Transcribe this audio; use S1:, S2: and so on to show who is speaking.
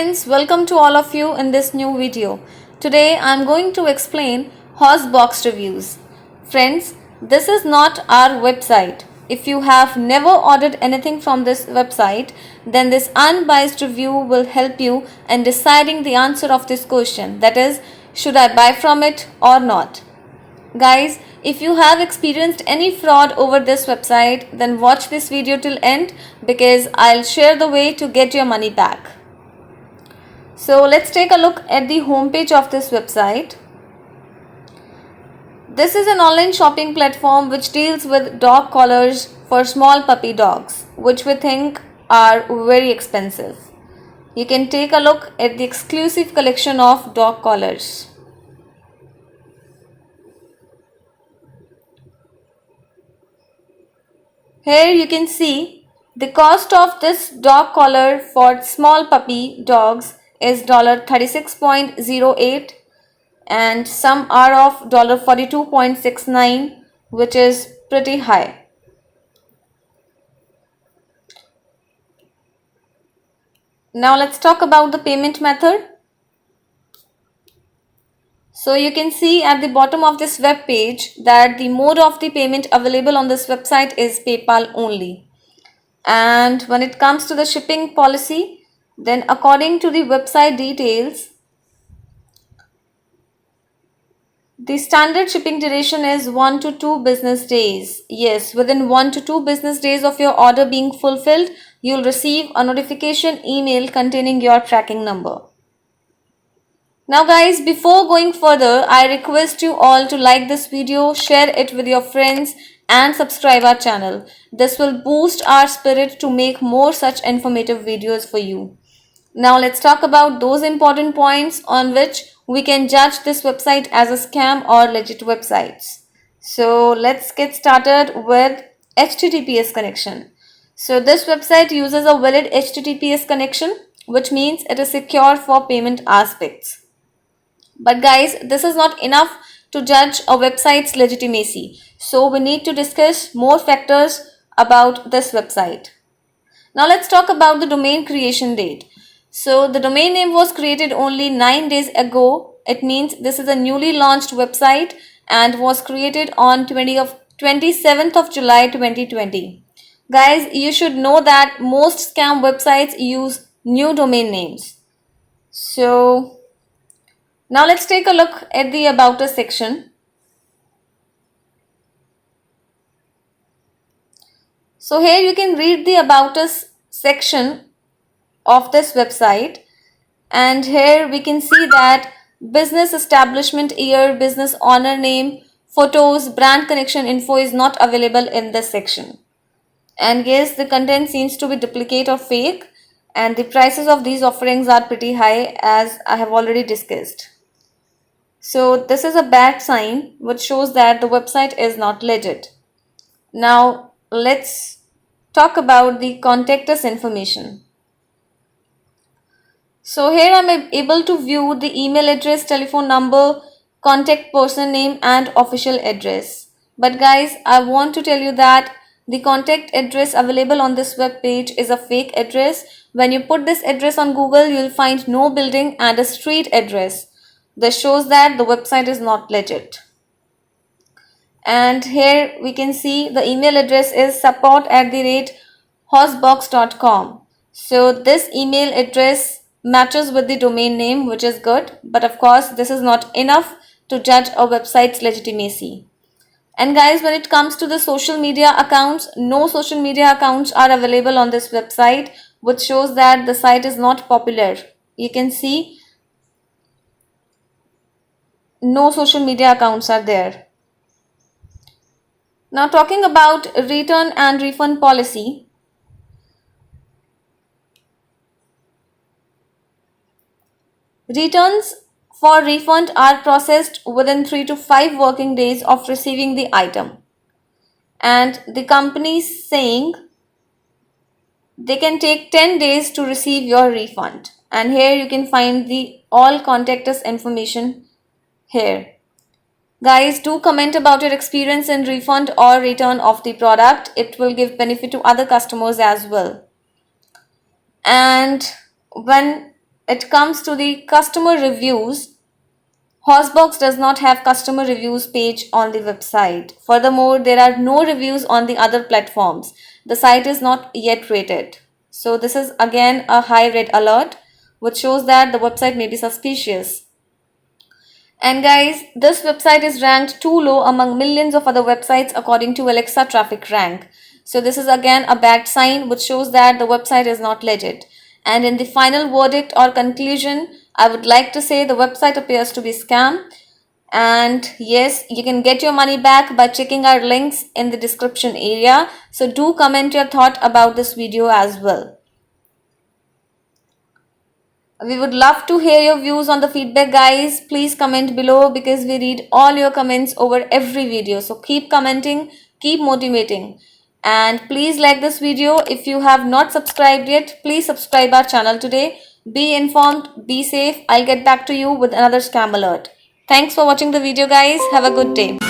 S1: friends, welcome to all of you in this new video. Today I am going to explain Hozzbox reviews. Friends, this is not our website. If you have never ordered anything from this website, then this unbiased review will help you in deciding the answer of this question, that is, should I buy from it or not? Guys, if you have experienced any fraud over this website, then watch this video till end because I'll share the way to get your money back. So let's take a look at the homepage of this website. This is an online shopping platform which deals with dog collars for small puppy dogs, which we think are very expensive. You can take a look at the exclusive collection of dog collars. Here you can see the cost of this dog collar for small puppy dogs is $36.08 and some are of $42.69, which is pretty high. Now let's talk about the payment method. So you can see at the bottom of this web page that the mode of the payment available on this website is PayPal only. And when it comes to the shipping policy, then according to the website details, the standard shipping duration is 1 to 2 business days. Yes, within 1 to 2 business days of your order being fulfilled, you'll receive a notification email containing your tracking number. Now guys, before going further, I request you all to like this video, share it with your friends and subscribe our channel. This will boost our spirit to make more such informative videos for you. Now let's talk about those important points on which we can judge this website as a scam or legit websites. So let's get started with HTTPS connection. So this website uses a valid HTTPS connection, which means it is secure for payment aspects. But guys, this is not enough to judge a website's legitimacy. So we need to discuss more factors about this website. Now let's talk about the domain creation date. So the domain name was created only 9 days ago. It means this is a newly launched website and was created on 27th of July 2020. Guys, you should know that most scam websites use new domain names. So now let's take a look at the About Us section. So here you can read the About Us section of this website, and here we can see that business establishment year, business owner name, photos, brand connection info is not available in this section. And yes, the content seems to be duplicate or fake, and the prices of these offerings are pretty high, as I have already discussed. So this is a bad sign which shows that the website is not legit. Now let's talk about the contact us information. So here I am able to view the email address, telephone number, contact person name and official address. But guys, I want to tell you that the contact address available on this web page is a fake address. When you put this address on Google, you will find no building and a street address. This shows that the website is not legit. And here we can see the email address is support@hozzbox.com. So this email address matches with the domain name, which is good, but of course this is not enough to judge a website's legitimacy. And guys, when it comes to the social media accounts, no social media accounts are available on this website, which shows that the site is not popular. You can see no social media accounts are there. Now talking about return and refund policy. Returns for refund are processed within 3 to 5 working days of receiving the item. And the company is saying they can take 10 days to receive your refund. And here you can find the all contact us information here. Guys, do comment about your experience in refund or return of the product. It will give benefit to other customers as well. And when it comes to the customer reviews, Horsebox does not have customer reviews page on the website. Furthermore, there are no reviews on the other platforms. The site is not yet rated. So this is again a high red alert, which shows that the website may be suspicious. And guys, this website is ranked too low among millions of other websites according to Alexa Traffic Rank. So this is again a bad sign which shows that the website is not legit. And in the final verdict or conclusion, I would like to say the website appears to be scam. And yes, you can get your money back by checking our links in the description area. So do comment your thought about this video as well. We would love to hear your views on the feedback, guys. Please comment below because we read all your comments over every video. So keep commenting, keep motivating. And please like this video. If you have not subscribed yet, please subscribe our channel today. Be informed, be safe. I'll get back to you with another scam alert. Thanks for watching the video, guys. Have a good day.